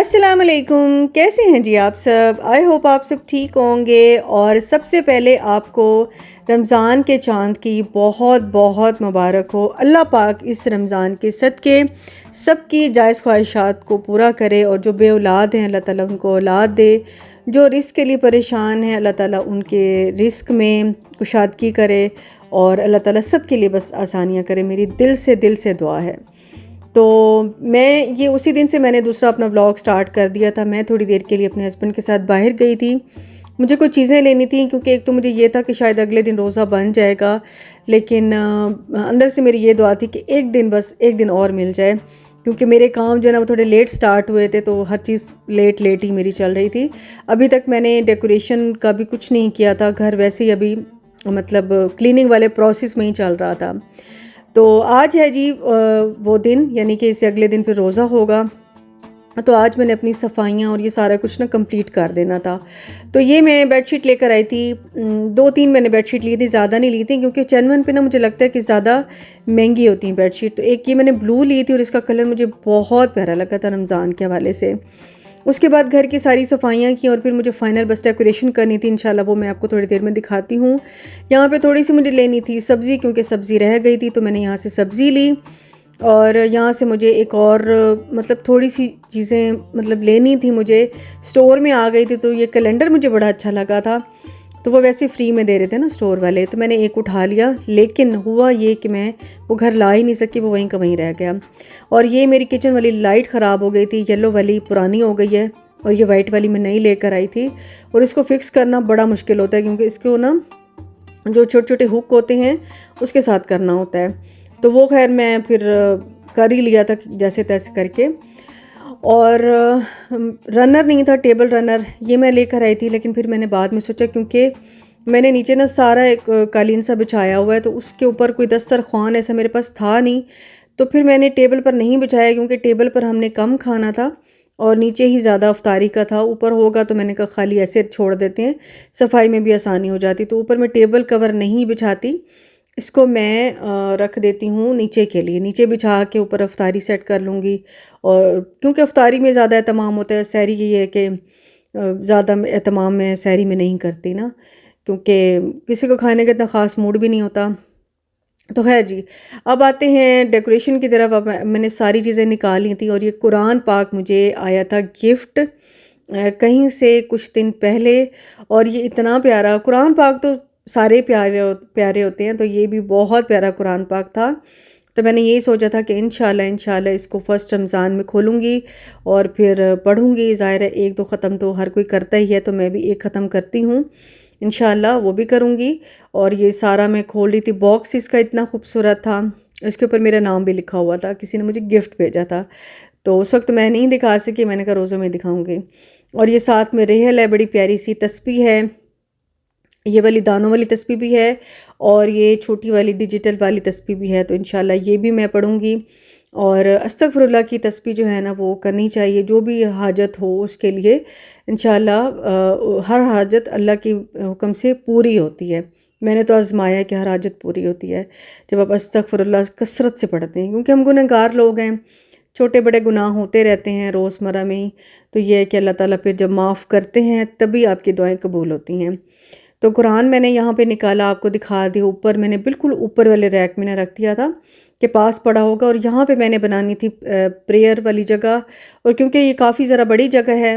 अस्सलाम वालेकुम, कैसे हैं जी आप सब। आई होप आप सब ठीक होंगे। और सबसे पहले आपको रमज़ान के चाँद की बहुत बहुत मुबारक हो। अल्लाह पाक इस रमज़ान के सदक़े सबकी जायज़ ख्वाहिशात को पूरा करे और जो बे औलाद हैं अल्लाह ताला उनको औलाद दे। जो रिस्क के लिए परेशान हैं अल्लाह ताला उनके रिस्क में कुशादगी करे और अल्लाह ताला सब के लिए बस आसानियाँ करे। मेरी दिल से दुआ है। तो मैं ये उसी दिन से मैंने दूसरा अपना व्लॉग स्टार्ट कर दिया था। मैं थोड़ी देर के लिए अपने हस्बैंड के साथ बाहर गई थी। मुझे कुछ चीज़ें लेनी थी क्योंकि एक तो मुझे ये था कि शायद अगले दिन रोज़ा बन जाएगा, लेकिन अंदर से मेरी ये दुआ थी कि एक दिन बस एक दिन और मिल जाए, क्योंकि मेरे काम जो है ना वो थोड़े लेट स्टार्ट हुए थे, तो हर चीज़ लेट ही मेरी चल रही थी। अभी तक मैंने डेकोरेशन का भी कुछ नहीं किया था, घर वैसे ही अभी मतलब क्लीनिंग वाले प्रोसेस में ही चल रहा था। तो आज है जी वो दिन, यानी कि इससे अगले दिन फिर रोज़ा होगा। तो आज मैंने अपनी सफाइयाँ और ये सारा कुछ ना कंप्लीट कर देना था। तो ये मैं बेडशीट लेकर आई थी। 2-3 मैंने बेडशीट ली थी, ज़्यादा नहीं ली थी, क्योंकि चंदवन पे ना मुझे लगता है कि ज़्यादा महंगी होती हैं बेडशीट। तो एक ये मैंने ब्लू ली थी और इसका कलर मुझे बहुत प्यारा लगा था रमज़ान के हवाले से। उसके बाद घर की सारी सफाइयाँ की और फिर मुझे फ़ाइनल बस डेकोरेशन करनी थी। इंशाल्लाह वो मैं आपको थोड़ी देर में दिखाती हूँ। यहाँ पे थोड़ी सी मुझे लेनी थी सब्ज़ी, क्योंकि सब्ज़ी रह गई थी, तो मैंने यहाँ से सब्ज़ी ली। और यहाँ से मुझे एक और मतलब थोड़ी सी चीज़ें मतलब लेनी थी, मुझे स्टोर में आ गई थी। तो ये कैलेंडर मुझे बड़ा अच्छा लगा था, तो वो वैसे फ्री में दे रहे थे ना स्टोर वाले, तो मैंने एक उठा लिया। लेकिन हुआ ये कि मैं वो घर ला ही नहीं सकी, वो वहीं का वहीं रह गया। और ये मेरी किचन वाली लाइट ख़राब हो गई थी, येलो वाली पुरानी हो गई है और ये वाइट वाली मैं नई लेकर आई थी। और इसको फ़िक्स करना बड़ा मुश्किल होता है, क्योंकि इसको ना जो छोटे छोटे हुक होते हैं उसके साथ करना होता है। तो वो खैर मैं फिर कर ही लिया था जैसे तैसे करके। और रनर नहीं था, टेबल रनर ये मैं लेकर आई थी, लेकिन फिर मैंने बाद में सोचा, क्योंकि मैंने नीचे ना सारा एक कालीन सा बिछाया हुआ है, तो उसके ऊपर कोई दस्तरख्वान ऐसा मेरे पास था नहीं। तो फिर मैंने टेबल पर नहीं बिछाया, क्योंकि टेबल पर हमने कम खाना था और नीचे ही ज़्यादा अफ्तारी का था। ऊपर होगा तो मैंने कहा खाली ऐसे छोड़ देते हैं, सफाई में भी आसानी हो जाती। तो ऊपर मैं टेबल कवर नहीं बिछाती, इसको मैं रख देती हूँ नीचे के लिए। नीचे बिछा के ऊपर अफ्तारी सेट कर लूँगी। और क्योंकि अफ्तारी में ज़्यादा एहतमाम होता है, सहरी ये है कि ज़्यादा एहतमाम मैं सहरी में नहीं करती ना, क्योंकि किसी को खाने का इतना ख़ास मूड भी नहीं होता। तो खैर जी, अब आते हैं डेकोरेशन की तरफ। अब मैंने सारी चीज़ें निकाल ली थी और ये कुरान पाक मुझे आया था गिफ्ट कहीं से कुछ दिन पहले। और ये इतना प्यारा कुरान पाक, तो सारे प्यारे प्यारे होते हैं, तो ये भी बहुत प्यारा कुरान पाक था। तो मैंने यही सोचा था कि इंशाल्लाह इसको फ़र्स्ट रमज़ान में खोलूँगी और फिर पढ़ूँगी। ज़ाहिर है एक दो ख़त्म तो हर कोई करता ही है, तो मैं भी एक ख़त्म करती हूँ इंशाल्लाह, वो भी करूँगी। और ये सारा मैं खोल रही थी, बॉक्स इसका इतना खूबसूरत था, इसके ऊपर मेरा नाम भी लिखा हुआ था, किसी ने मुझे गिफ्ट भेजा था। तो उस वक्त मैं नहीं दिखा सकी, मैंने कहा रोज़ों में दिखाऊंगी। और ये साथ में रेहल है, बड़ी प्यारी सी तस्बीह है, ये वाली दानों वाली तस्बीह भी है और ये छोटी वाली डिजिटल वाली तस्बीह भी है। तो इंशाल्लाह ये भी मैं पढ़ूँगी। और अस्तगफिरुल्लाह की तस्बीह जो है ना वो करनी चाहिए, जो भी हाजत हो उसके लिए। इंशाल्लाह हर हाजत अल्लाह के हुक्म से पूरी होती है। मैंने तो आज़माया है कि हर हाजत पूरी होती है जब आप अस्तगफिरुल्लाह कसरत से पढ़ते हैं, क्योंकि हम गुनहगार लोग हैं, छोटे बड़े गुनाह होते रहते हैं रोज़मर्रा में ही। तो ये है कि अल्लाह ताला फिर जब माफ़ करते हैं तभी आपकी दुआएं कबूल होती हैं। तो कुरान मैंने यहाँ पे निकाला, आपको दिखा दिया। ऊपर मैंने बिल्कुल ऊपर वाले रैक में रख दिया था कि पास पड़ा होगा। और यहाँ पे मैंने बनानी थी प्रेयर वाली जगह। और क्योंकि ये काफ़ी ज़रा बड़ी जगह है,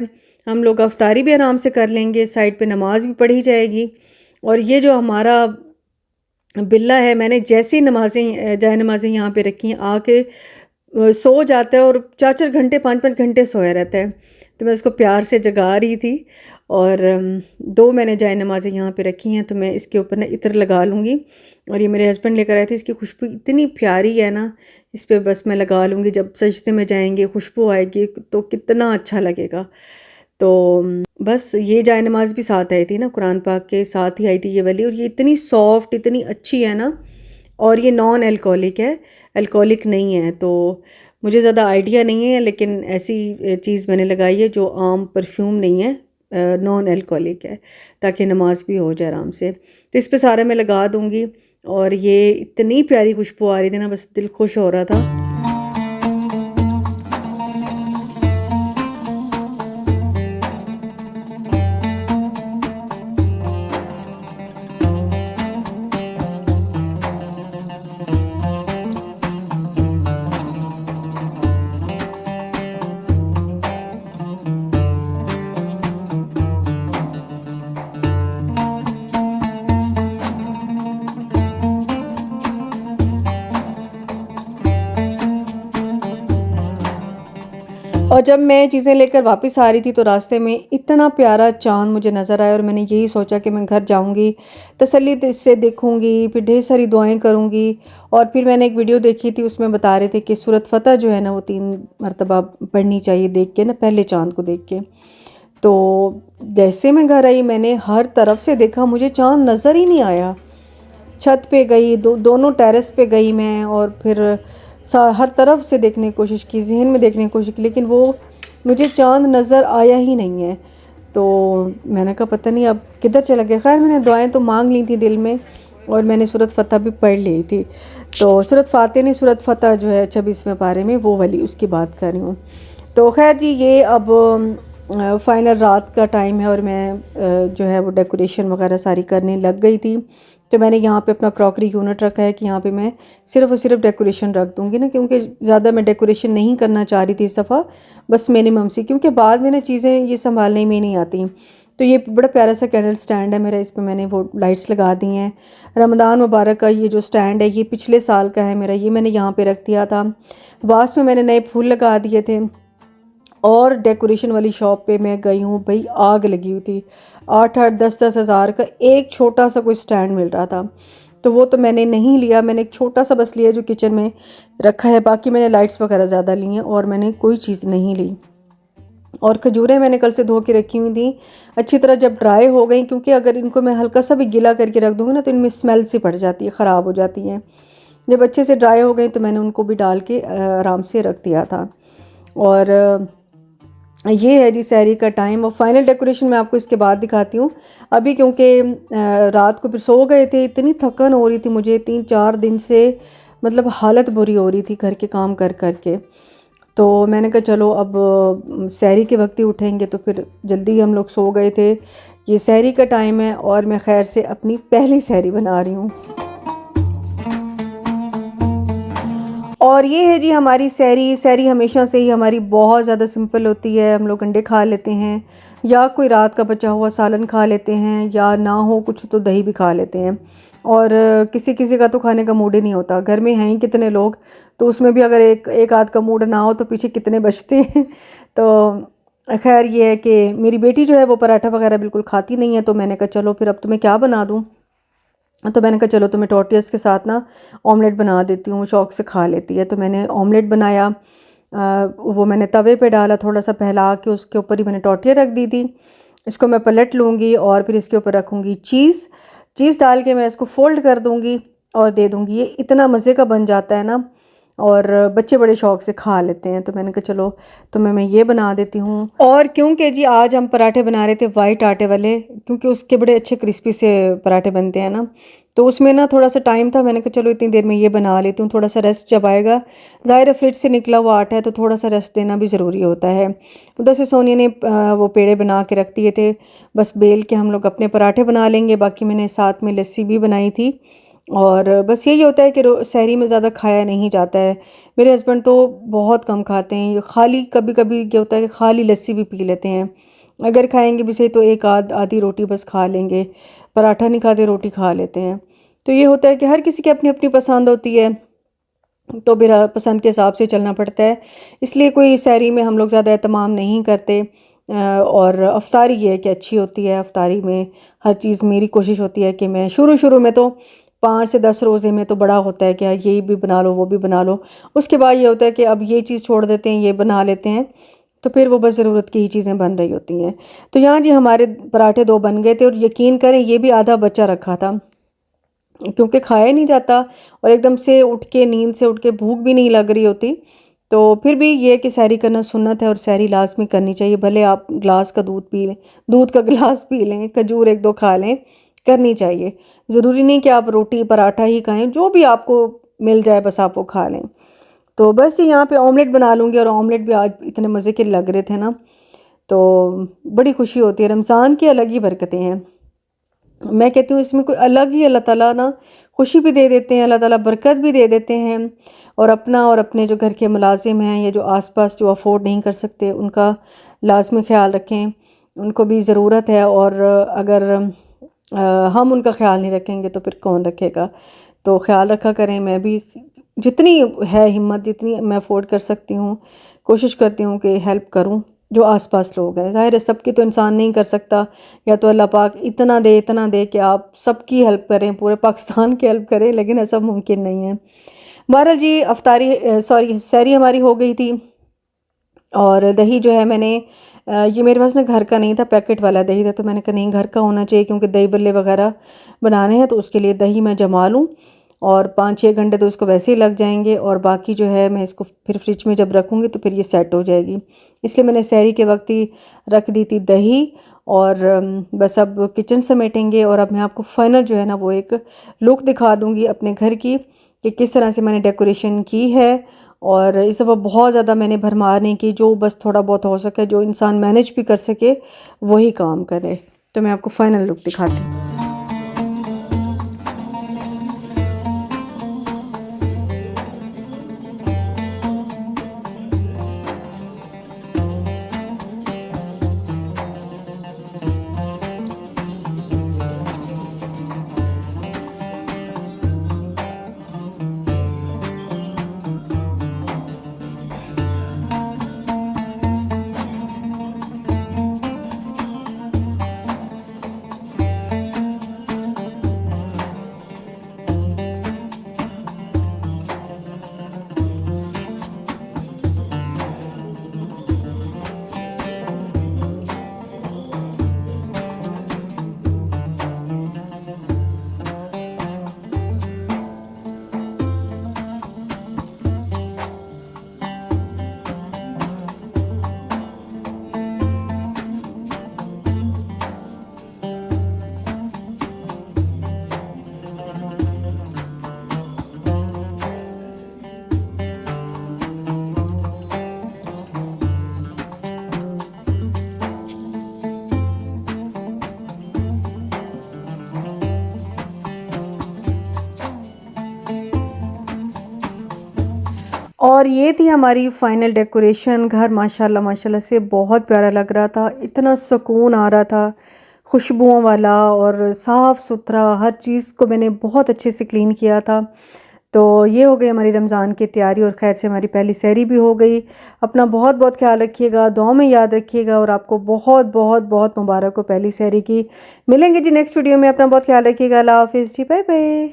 हम लोग अफ्तारी भी आराम से कर लेंगे, साइड पे नमाज भी पढ़ी जाएगी। और ये जो हमारा बिल्ला है, मैंने जैसे ही नमाज़ें जाए नमाज़ें यहाँ पे रखी हैं, आके सो जाता है और 4-4 घंटे 5-5 घंटे सोया रहता है। तो मैं उसको प्यार से जगा रही थी। और 2 मैंने जाए नमाज़ें यहाँ पे रखी हैं, तो मैं इसके ऊपर ना इत्र लगा लूँगी। और ये मेरे हस्बैंड लेकर आए थे, इसकी खुशबू इतनी प्यारी है ना, इस पर बस मैं लगा लूँगी। जब सजदे में जाएंगे खुशबू आएगी तो कितना अच्छा लगेगा। तो बस ये जाए नमाज भी साथ आई थी ना, कुरान पाक के साथ ही आई थी ये वाली। और ये इतनी सॉफ्ट इतनी अच्छी है ना, और ये नॉन अल्कोहलिक है, अल्कोहलिक नहीं है। तो मुझे ज़्यादा आइडिया नहीं है, लेकिन ऐसी चीज़ मैंने लगाई है जो आम परफ्यूम नहीं है, नॉन अल्कोहलिक है, ताकि नमाज भी हो जाए आराम से। तो इस पे सारा मैं लगा दूँगी। और ये इतनी प्यारी खुशबू आ रही थी ना, बस दिल खुश हो रहा था। और जब मैं चीज़ें लेकर वापस आ रही थी तो रास्ते में इतना प्यारा चाँद मुझे नज़र आया और मैंने यही सोचा कि मैं घर जाऊंगी, तसल्ली से देखूंगी, फिर ढेर सारी दुआएं करूंगी। और फिर मैंने एक वीडियो देखी थी, उसमें बता रहे थे कि सूरत फ़तह जो है ना वो 3 मरतबा पढ़नी चाहिए देख के ना, पहले चाँद को देख के। तो जैसे मैं घर आई मैंने हर तरफ से देखा, मुझे चाँद नज़र ही नहीं आया। छत पे गई, दोनों टेरेस पे गई मैं, और फिर हर तरफ से देखने की कोशिश की, जहन में देखने की कोशिश की, लेकिन वो मुझे चाँद नज़र आया ही नहीं है। तो मैंने कहा पता नहीं अब किधर चला गया। खैर मैंने दुआएं तो मांग ली थी दिल में, और मैंने सूरत फ़तह भी पढ़ ली थी। तो सूरत फ़ातिहा नहीं, सूरत फ़तह जो है 26वें पारे में, वो वाली उसकी बात कर रही हूँ। तो खैर जी, ये अब फ़ाइनल रात का टाइम है और मैं जो है वो डेकोरेशन वगैरह सारी करने लग गई थी। तो मैंने यहाँ पे अपना क्रॉकरी यूनिट रखा है कि यहाँ पे मैं सिर्फ़ और सिर्फ डेकोरेशन रख दूँगी ना, क्योंकि ज़्यादा मैं डेकोरेशन नहीं करना चाह रही थी इस दफ़ा, बस मिनिमम सी, क्योंकि बाद में ना चीज़ें ये संभालने में नहीं आती। तो ये बड़ा प्यारा सा कैंडल स्टैंड है मेरा, इस पर मैंने वो लाइट्स लगा दी हैं। रमज़ान मुबारक का ये जो स्टैंड है ये पिछले साल का है मेरा, ये मैंने यहाँ पर रख दिया था। वास में मैंने नए फूल लगा दिए थे। और डेकोरेशन वाली शॉप पे मैं गई हूँ भाई, आग लगी हुई थी। 8-8 10-10 हज़ार का एक छोटा सा कोई स्टैंड मिल रहा था, तो वो तो मैंने नहीं लिया। मैंने एक छोटा सा बस लिया जो किचन में रखा है, बाकी मैंने लाइट्स वगैरह ज़्यादा ली हैं और मैंने कोई चीज़ नहीं ली। और खजूरें मैंने कल से धो के रखी हुई थी अच्छी तरह, जब ड्राई हो गई, क्योंकि अगर इनको मैं हल्का सा भी गीला करके रख दूँगी ना तो इनमें स्मेल सी पड़ जाती है, ख़राब हो जाती हैं। जब अच्छे से ड्राई हो गई तो मैंने उनको भी डाल के आराम से रख दिया था। और ये है जी सहरी का टाइम। और फाइनल डेकोरेशन मैं आपको इसके बाद दिखाती हूँ अभी, क्योंकि रात को फिर सो गए थे, इतनी थकन हो रही थी मुझे 3-4 दिन से, मतलब हालत बुरी हो रही थी घर के काम कर कर के। तो मैंने कहा चलो अब सहरी के वक्त ही उठेंगे, तो फिर जल्दी हम लोग सो गए थे। ये सहरी का टाइम है और मैं खैर से अपनी पहली सहरी बना रही हूँ। और ये है जी हमारी सहरी। सहरी हमेशा से ही हमारी बहुत ज़्यादा सिंपल होती है। हम लोग अंडे खा लेते हैं, या कोई रात का बचा हुआ सालन खा लेते हैं, या ना हो कुछ तो दही भी खा लेते हैं। और किसी किसी का तो खाने का मूड ही नहीं होता, घर में हैं ही कितने लोग, तो उसमें भी अगर एक एक आध का मूड ना हो तो पीछे कितने बचते हैं। तो खैर ये है कि मेरी बेटी जो है वो पराठा वगैरह बिल्कुल खाती नहीं है, तो मैंने कहा चलो फिर अब तुम्हें क्या बना दूँ। तो मैंने कहा चलो तुम्हें टोटियास के साथ ना ऑमलेट बना देती हूँ, शौक़ से खा लेती है। तो मैंने ऑमलेट बनाया, वो मैंने तवे पे डाला, थोड़ा सा फैला के उसके ऊपर ही मैंने टोटियाँ रख दी थी। इसको मैं पलट लूँगी और फिर इसके ऊपर रखूँगी चीज़। चीज़ डाल के मैं इसको फ़ोल्ड कर दूँगी और दे दूँगी। ये इतना मज़े का बन जाता है ना, और बच्चे बड़े शौक़ से खा लेते हैं। तो मैंने कहा चलो तो मैं ये बना देती हूँ। और क्योंकि जी आज हम पराठे बना रहे थे वाइट आटे वाले, क्योंकि उसके बड़े अच्छे क्रिस्पी से पराठे बनते हैं ना, तो उसमें ना थोड़ा सा टाइम था। मैंने कहा चलो इतनी देर में ये बना लेती हूँ, थोड़ा सा रेस्ट जब आएगा। ज़ाहिर है फ्रिज से निकला हुआ आटा है तो थोड़ा सा रेस्ट देना भी ज़रूरी होता है। उधर से सोनिया ने वो पेड़े बना के रख दिए थे, बस बेल के हम लोग अपने पराठे बना लेंगे। बाकी मैंने साथ में लस्सी भी बनाई थी। और बस यही होता है कि सहरी में ज़्यादा खाया नहीं जाता है। मेरे हस्बैंड तो बहुत कम खाते हैं, ये खाली कभी कभी क्या होता है कि खाली लस्सी भी पी लेते हैं। अगर खाएंगे भी सही तो एक आधी रोटी बस खा लेंगे, पराठा नहीं खाते, रोटी खा लेते हैं। तो ये होता है कि हर किसी की अपनी अपनी पसंद होती है, तो मेरा पसंद के हिसाब से चलना पड़ता है। इसलिए कोई सहरी में हम लोग ज़्यादा एहतमाम नहीं करते। और अफ्तारी ये है कि अच्छी होती है। अफ्तारी में हर चीज़ मेरी कोशिश होती है कि मैं शुरू शुरू में तो 5 से 10 रोज़े में तो बड़ा होता है कि ये भी बना लो वो भी बना लो। उसके बाद ये होता है कि अब ये चीज़ छोड़ देते हैं, ये बना लेते हैं, तो फिर वो बस ज़रूरत की ही चीज़ें बन रही होती हैं। तो यहाँ जी हमारे पराठे 2 बन गए थे, और यकीन करें ये भी आधा बचा रखा था, क्योंकि खाया नहीं जाता और एकदम से उठ के नींद से उठ के भूख भी नहीं लग रही होती। तो फिर भी ये कि सहरी करना सुन्नत है और सहरी लाजमी करनी चाहिए। भले आप ग्लास का दूध पी लें, दूध का गिलास पी लें, खजूर 1-2 खा लें, करनी चाहिए। ज़रूरी नहीं कि आप रोटी पराठा ही खाएं, जो भी आपको मिल जाए बस आप वो खा लें। तो बस यहाँ पे ऑमलेट बना लूँगी, और ऑमलेट भी आज इतने मज़े के लग रहे थे ना, तो बड़ी खुशी होती है। रमज़ान की अलग ही बरकतें हैं। मैं कहती हूँ इसमें कोई अलग ही अल्लाह ताला ना खुशी भी दे देते हैं, अल्लाह ताला बरकत भी दे देते हैं। और अपना और अपने जो घर के मुलाजिम हैं या जो आसपास जो अफोर्ड नहीं कर सकते उनका लाजमी ख्याल रखें, उनको भी ज़रूरत है। और अगर हम उनका ख्याल नहीं रखेंगे तो फिर कौन रखेगा। तो ख्याल रखा करें। मैं भी जितनी है हिम्मत, जितनी मैं अफोर्ड कर सकती हूँ, कोशिश करती हूँ कि हेल्प करूँ जो आसपास लोग हैं। ज़ाहिर है सबकी तो इंसान नहीं कर सकता, या तो अल्लाह पाक इतना दे कि आप सबकी हेल्प करें, पूरे पाकिस्तान की हेल्प करें, लेकिन ऐसा मुमकिन नहीं है। बहरहाल जी, सहरी हमारी हो गई थी। और दही जो है मैंने ये मेरे पास ना घर का नहीं था, पैकेट वाला दही था, तो मैंने कहा नहीं घर का होना चाहिए, क्योंकि दही बल्ले वगैरह बनाने हैं तो उसके लिए दही मैं जमा लूँ। और 5-6 घंटे तो इसको वैसे ही लग जाएंगे, और बाकी जो है मैं इसको फिर फ्रिज में जब रखूँगी तो फिर ये सेट हो जाएगी। इसलिए मैंने सहरी के वक्त ही रख दी थी दही। और बस अब किचन समेटेंगे, और अब मैं आपको फाइनल जो है ना वो एक लुक दिखा दूँगी अपने घर की, कि किस तरह से मैंने डेकोरेशन की है। और इस दफ़ा बहुत ज़्यादा मैंने भरमार नहीं की, जो बस थोड़ा बहुत हो सके, जो इंसान मैनेज भी कर सके वही काम करे। तो मैं आपको फ़ाइनल लुक दिखाती हूँ। और ये थी हमारी फ़ाइनल डेकोरेशन। घर माशाल्लाह माशाल्लाह से बहुत प्यारा लग रहा था, इतना सुकून आ रहा था, खुशबुओं वाला और साफ़ सुथरा। हर चीज़ को मैंने बहुत अच्छे से क्लीन किया था। तो ये हो गई हमारी रमज़ान की तैयारी, और खैर से हमारी पहली सहरी भी हो गई। अपना बहुत बहुत ख्याल रखिएगा, दुआ में याद रखिएगा, और आपको बहुत बहुत बहुत मुबारक हो पहली सहरी की। मिलेंगे जी नेक्स्ट वीडियो में। अपना बहुत ख्याल रखिएगा। अल्लाह हाफिज़ जी, बाय बाय।